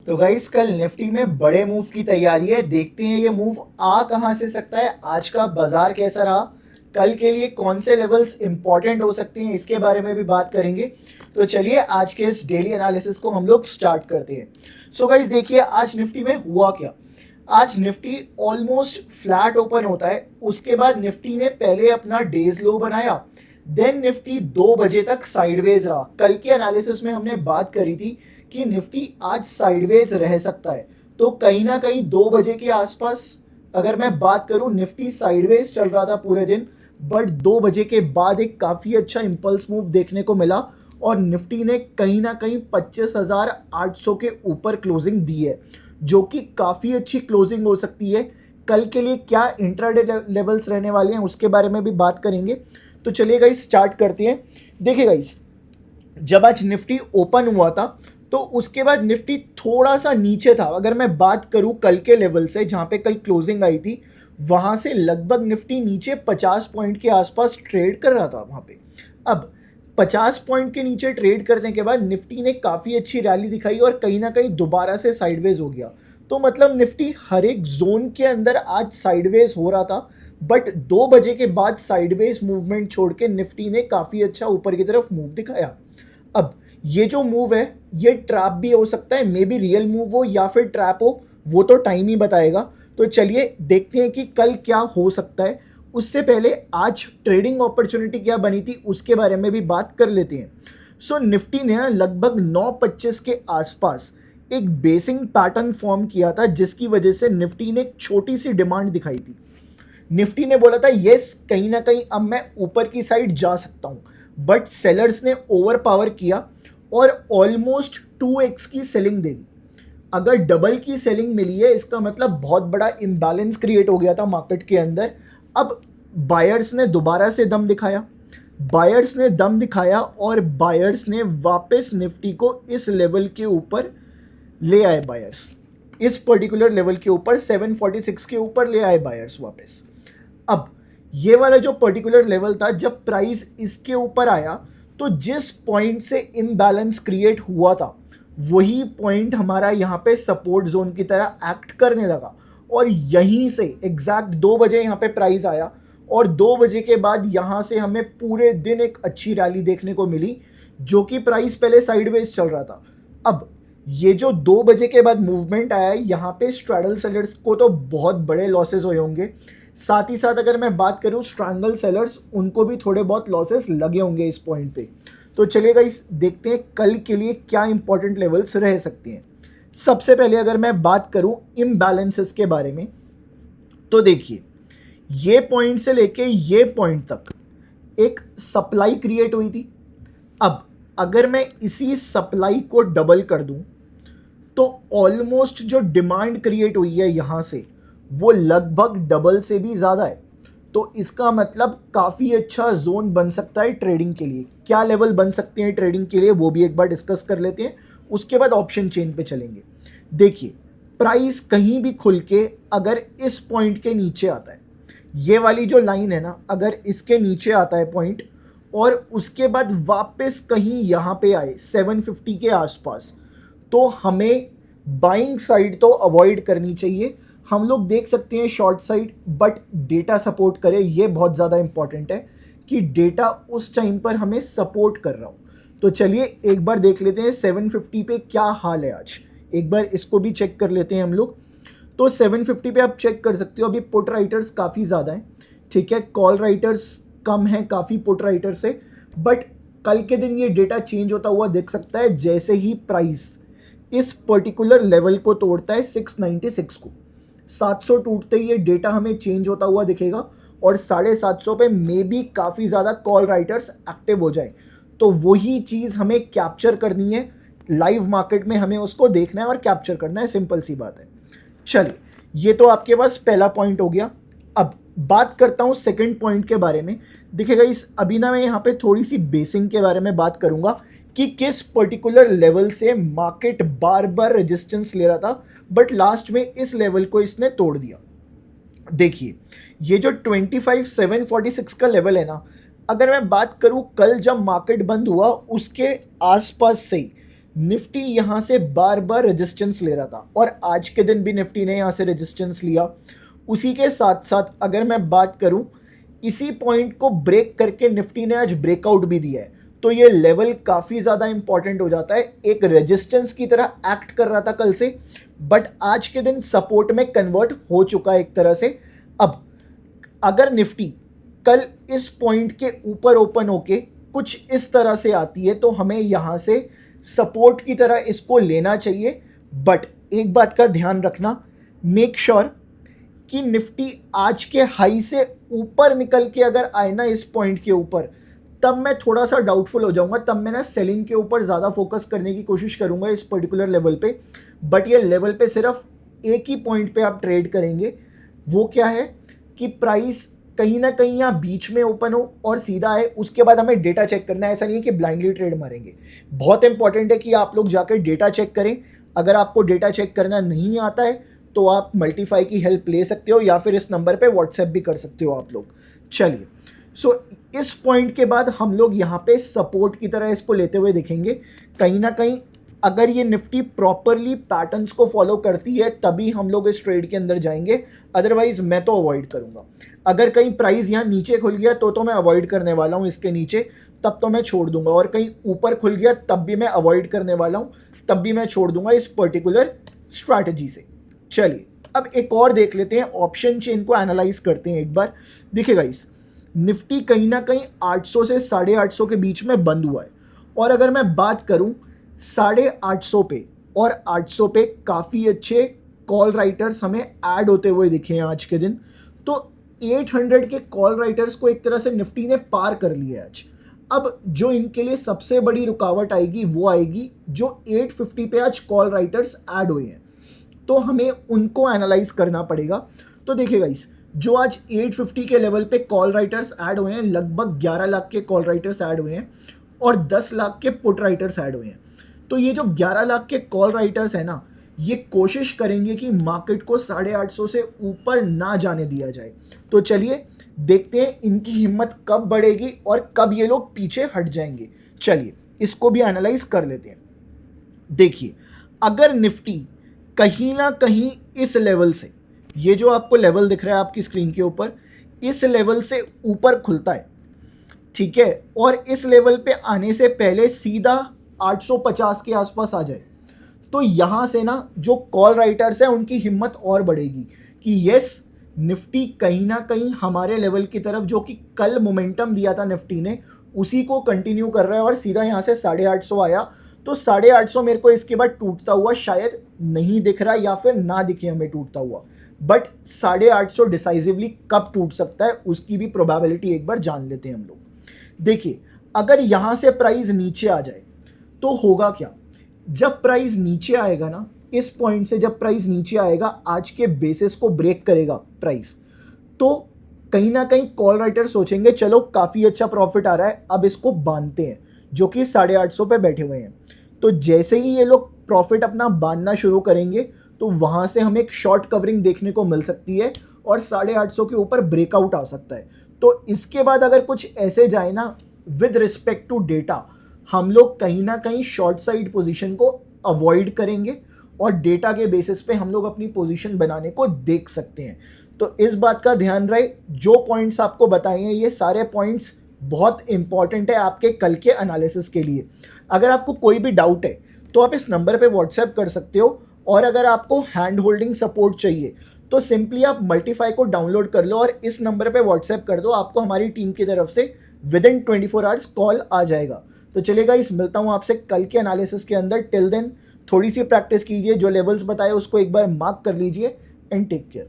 तो गाइस कल निफ्टी में बड़े मूव की तैयारी है। देखते हैं ये मूव आ कहां से सकता है, आज का बाजार कैसा रहा, कल के लिए कौन से लेवल्स इंपॉर्टेंट हो सकते हैं, इसके बारे में भी बात करेंगे। तो चलिए आज के इस डेली एनालिसिस को हम लोग स्टार्ट करते हैं। सो गाइस देखिए आज निफ्टी में हुआ क्या। आज निफ्टी ऑलमोस्ट फ्लैट ओपन होता है, उसके बाद निफ्टी ने पहले अपना डेज लो बनाया, देन निफ्टी 2 बजे तक साइडवेज रहा। कल के एनालिसिस में हमने बात करी थी कि निफ्टी आज साइडवेज रह सकता है, तो कहीं ना कहीं 2 बजे के आसपास अगर मैं बात करूं निफ्टी साइडवेज चल रहा था पूरे दिन, बट 2 बजे के बाद एक काफी अच्छा इंपल्स मूव देखने को मिला और निफ्टी ने कहीं ना कहीं 25,800 के ऊपर क्लोजिंग दी है, जो कि काफी अच्छी क्लोजिंग हो सकती है। कल के लिए क्या इंट्राडे लेवल्स रहने वाले हैं उसके बारे में भी बात करेंगे। तो चलिए गाइस स्टार्ट करते हैं। देखिए गाइस, जब आज निफ्टी ओपन हुआ था तो उसके बाद निफ्टी थोड़ा सा नीचे था। अगर मैं बात करूं कल के लेवल से जहां पे कल क्लोजिंग आई थी, वहां से लगभग निफ्टी नीचे 50 पॉइंट के आसपास ट्रेड कर रहा था वहां पे। अब 50 पॉइंट के नीचे ट्रेड करने के बाद निफ्टी ने काफ़ी अच्छी रैली दिखाई और कहीं ना कहीं दोबारा से साइडवेज हो गया। तो मतलब निफ्टी हर एक जोन के अंदर आज साइडवेज हो रहा था, बट 2 बजे के बाद साइडवेज मूवमेंट छोड़ के निफ्टी ने काफ़ी अच्छा ऊपर की तरफ मूव दिखाया। अब ये जो मूव है ये ट्रैप भी हो सकता है, मे बी रियल मूव हो या फिर ट्रैप हो, वो तो टाइम ही बताएगा। तो चलिए देखते हैं कि कल क्या हो सकता है। उससे पहले आज ट्रेडिंग अपॉर्चुनिटी क्या बनी थी उसके बारे में भी बात कर लेते हैं। सो निफ्टी ने ना लगभग 9:25 के आसपास एक बेसिंग पैटर्न फॉर्म किया था, जिसकी वजह से निफ्टी ने एक छोटी सी डिमांड दिखाई थी। निफ्टी ने बोला था यस कहीं ना कहीं अब मैं ऊपर की साइड जा सकता हूं, बट सेलर्स ने ओवर पावर किया और ऑलमोस्ट 2x की सेलिंग दे दी। अगर डबल की सेलिंग मिली है इसका मतलब बहुत बड़ा इम्बैलेंस क्रिएट हो गया था मार्केट के अंदर। अब बायर्स ने दोबारा से दम दिखाया, और बायर्स ने वापस निफ्टी को इस लेवल के ऊपर ले आए। बायर्स इस पर्टिकुलर लेवल के ऊपर 746 के ऊपर ले आए बायर्स वापस। अब ये वाला जो पर्टिकुलर लेवल था, जब प्राइस इसके ऊपर आया तो जिस पॉइंट से इम्बैलेंस क्रिएट हुआ था वही पॉइंट हमारा यहाँ पे सपोर्ट जोन की तरह एक्ट करने लगा और यहीं से एग्जैक्ट 2 बजे यहाँ पे प्राइस आया और 2 बजे के बाद यहाँ से हमें पूरे दिन एक अच्छी रैली देखने को मिली, जो कि प्राइस पहले साइडवेज चल रहा था। अब ये जो 2 बजे के बाद मूवमेंट आया है यहाँ पे स्ट्रैडल सेलर्स को तो बहुत बड़े लॉसेस हुए होंगे, साथ ही साथ अगर मैं बात करूँ स्ट्रैंगल सेलर्स उनको भी थोड़े बहुत लॉसेस लगे होंगे इस पॉइंट पे। तो चलिएगा इस देखते हैं कल के लिए क्या इंपॉर्टेंट लेवल्स रह सकते हैं। सबसे पहले अगर मैं बात करूं इम्बैलेंसेस के बारे में, तो देखिए ये पॉइंट से लेके ये पॉइंट तक एक सप्लाई क्रिएट हुई थी। अब अगर मैं इसी सप्लाई को डबल कर दूं तो ऑलमोस्ट जो डिमांड क्रिएट हुई है यहाँ से वो लगभग डबल से भी ज़्यादा है। तो इसका मतलब काफ़ी अच्छा जोन बन सकता है ट्रेडिंग के लिए। क्या लेवल बन सकते हैं ट्रेडिंग के लिए वो भी एक बार डिस्कस कर लेते हैं, उसके बाद ऑप्शन चेन पे चलेंगे। देखिए प्राइस कहीं भी खुल के अगर इस पॉइंट के नीचे आता है, ये वाली जो लाइन है ना, अगर इसके नीचे आता है पॉइंट और उसके बाद वापस कहीं यहाँ पे आए 750 के आसपास, तो हमें बाइंग साइड तो अवॉइड करनी चाहिए। हम लोग देख सकते हैं short side, but data support करे, ये बहुत ज़्यादा इंपॉर्टेंट है कि डेटा उस टाइम पर हमें सपोर्ट कर रहा हो। तो चलिए एक बार देख लेते हैं 750 पे क्या हाल है आज, एक बार इसको भी चेक कर लेते हैं हम लोग। तो 750 पे आप चेक कर सकते हो अभी पुट राइटर्स काफ़ी ज़्यादा हैं, ठीक है, कॉल राइटर्स कम हैं काफ़ी पुट राइटर से, बट कल के दिन ये डेटा चेंज होता हुआ दिख सकता है जैसे ही प्राइस इस पर्टिकुलर लेवल को तोड़ता है 696 को। 700 टूटते ही ये डेटा हमें चेंज होता हुआ दिखेगा और 750 पे मे बी काफ़ी ज़्यादा कॉल राइटर्स एक्टिव हो जाए। तो वही चीज़ हमें कैप्चर करनी है, लाइव मार्केट में हमें उसको देखना है और कैप्चर करना है, सिंपल सी बात है। चलिए ये तो आपके पास पहला पॉइंट हो गया। अब बात करता हूँ सेकंड पॉइंट के बारे में। देखिएगा इस अभी ना मैं यहाँ पे थोड़ी सी बेसिंग के बारे में बात करूँगा कि किस पर्टिकुलर लेवल से मार्केट बार बार रेजिस्टेंस ले रहा था, बट लास्ट में इस लेवल को इसने तोड़ दिया। देखिए ये जो 25,746 का लेवल है ना, अगर मैं बात करूं कल जब मार्केट बंद हुआ उसके आसपास से ही निफ्टी यहाँ से बार बार रेजिस्टेंस ले रहा था और आज के दिन भी निफ्टी ने यहाँ से रेजिस्टेंस लिया। उसी के साथ साथ अगर मैं बात करूँ, इसी पॉइंट को ब्रेक करके निफ्टी ने आज ब्रेकआउट भी दिया है, तो ये लेवल काफ़ी ज़्यादा इंपॉर्टेंट हो जाता है। एक रेजिस्टेंस की तरह एक्ट कर रहा था कल से, बट आज के दिन सपोर्ट में कन्वर्ट हो चुका है एक तरह से। अब अगर निफ्टी कल इस पॉइंट के ऊपर ओपन होके कुछ इस तरह से आती है तो हमें यहाँ से सपोर्ट की तरह इसको लेना चाहिए। बट एक बात का ध्यान रखना, मेक श्योर कि निफ्टी आज के हाई से ऊपर निकल के अगर आए ना इस पॉइंट के ऊपर, तब मैं थोड़ा सा डाउटफुल हो जाऊंगा, तब मैं ना सेलिंग के ऊपर ज़्यादा फोकस करने की कोशिश करूंगा इस पर्टिकुलर लेवल पे। बट ये लेवल पे सिर्फ एक ही पॉइंट पे आप ट्रेड करेंगे, वो क्या है कि प्राइस कहीं ना कहीं यहाँ बीच में ओपन हो और सीधा आए। उसके बाद हमें डेटा चेक करना है, ऐसा नहीं है कि ब्लाइंडली ट्रेड मारेंगे। बहुत इंपॉर्टेंट है कि आप लोग जाकर डेटा चेक करें। अगर आपको डेटा चेक करना नहीं आता है तो आप मल्टीफाई की हेल्प ले सकते हो या फिर इस नंबर पे व्हाट्सएप भी कर सकते हो आप लोग। चलिए, सो इस पॉइंट के बाद हम लोग यहाँ पे सपोर्ट की तरह इसको लेते हुए दिखेंगे। कहीं ना कहीं अगर ये निफ्टी प्रॉपरली पैटर्न्स को फॉलो करती है तभी हम लोग इस ट्रेड के अंदर जाएंगे, अदरवाइज मैं तो अवॉइड करूँगा। अगर कहीं प्राइस यहाँ नीचे खुल गया तो मैं अवॉइड करने वाला हूँ इसके नीचे, तब तो मैं छोड़ दूंगा। और कहीं ऊपर खुल गया तब भी मैं अवॉइड करने वाला हूँ, तब भी मैं छोड़ दूंगा इस पर्टिकुलर स्ट्रैटेजी से। चलिए, अब एक और देख लेते हैं, ऑप्शन चेन को एनालाइज करते हैं एक बार। देखिए गाइस, निफ्टी कहीं ना कहीं 800 से 850 के बीच में बंद हुआ है। और अगर मैं बात करूं 850 पे और 800 पे काफ़ी अच्छे कॉल राइटर्स हमें ऐड होते हुए दिखे हैं आज के दिन। तो 800 के कॉल राइटर्स को एक तरह से निफ्टी ने पार कर लिया है आज। अब जो इनके लिए सबसे बड़ी रुकावट आएगी वो आएगी जो 850 पे आज कॉल राइटर्स ऐड हुए हैं, तो हमें उनको एनालाइज करना पड़ेगा। तो देखिए गाइस, जो आज 850 के लेवल पे कॉल राइटर्स ऐड हुए हैं, लगभग 11 लाख के कॉल राइटर्स ऐड हुए हैं और 10 लाख के पुट राइटर्स ऐड हुए हैं। तो ये जो 11 लाख के कॉल राइटर्स है ना, ये कोशिश करेंगे कि मार्केट को 850 से ऊपर ना जाने दिया जाए। तो चलिए देखते हैं इनकी हिम्मत कब बढ़ेगी और कब ये लोग पीछे हट जाएंगे। चलिए इसको भी एनालाइज कर लेते हैं। देखिए, अगर निफ्टी कहीं ना कहीं इस लेवल से, ये जो आपको लेवल दिख रहा है आपकी स्क्रीन के ऊपर, इस लेवल से ऊपर खुलता है, ठीक है, और इस लेवल पे आने से पहले सीधा 850 के आसपास आ जाए, तो यहाँ से ना जो कॉल राइटर्स हैं उनकी हिम्मत और बढ़ेगी कि यस, निफ्टी कहीं ना कहीं हमारे लेवल की तरफ, जो कि कल मोमेंटम दिया था निफ्टी ने, उसी को कंटिन्यू कर रहा है और सीधा यहाँ से 850 आया। तो 850 मेरे को इसके बाद टूटता हुआ शायद नहीं दिख रहा, या फिर ना दिखे हमें टूटता हुआ, बट 850 डिसाइसिवली कब टूट सकता है उसकी भी प्रोबेबिलिटी एक बार जान लेते हैं हम लोग। देखिए, अगर यहाँ से प्राइस नीचे आ जाए तो होगा क्या। जब प्राइस नीचे आएगा ना, इस पॉइंट से जब प्राइस नीचे आएगा, आज के बेसिस को ब्रेक करेगा प्राइस, तो कहीं ना कहीं कॉल राइटर सोचेंगे चलो काफ़ी अच्छा प्रॉफिट आ रहा है, अब इसको बांधते हैं, जो कि 850 पे बैठे हुए हैं। तो जैसे ही ये लोग प्रॉफिट अपना बांधना शुरू करेंगे तो वहाँ से हमें एक शॉर्ट कवरिंग देखने को मिल सकती है और 850 के ऊपर ब्रेकआउट आ सकता है। तो इसके बाद अगर कुछ ऐसे जाए ना, विद रिस्पेक्ट टू डेटा, हम लोग कहीं ना कहीं शॉर्ट साइड पोजीशन को अवॉइड करेंगे और डेटा के बेसिस पे हम लोग अपनी पोजीशन बनाने को देख सकते हैं। तो इस बात का ध्यान रहे, जो पॉइंट्स आपको बताए हैं ये सारे पॉइंट्स बहुत इंपॉर्टेंट है आपके कल के एनालिसिस के लिए। अगर आपको कोई भी डाउट है तो आप इस नंबर पे व्हाट्सएप कर सकते हो, और अगर आपको हैंड होल्डिंग सपोर्ट चाहिए तो सिंपली आप मल्टीफाई को डाउनलोड कर लो और इस नंबर पे व्हाट्सएप कर दो, आपको हमारी टीम की तरफ से विद इन 24 आवर्स कॉल आ जाएगा। तो चलेगा, इस मिलता हूँ आपसे कल के एनालिसिस के अंदर। टिल देन थोड़ी सी प्रैक्टिस कीजिए, जो लेवल्स बताए उसको एक बार मार्क कर लीजिए, एंड टेक केयर।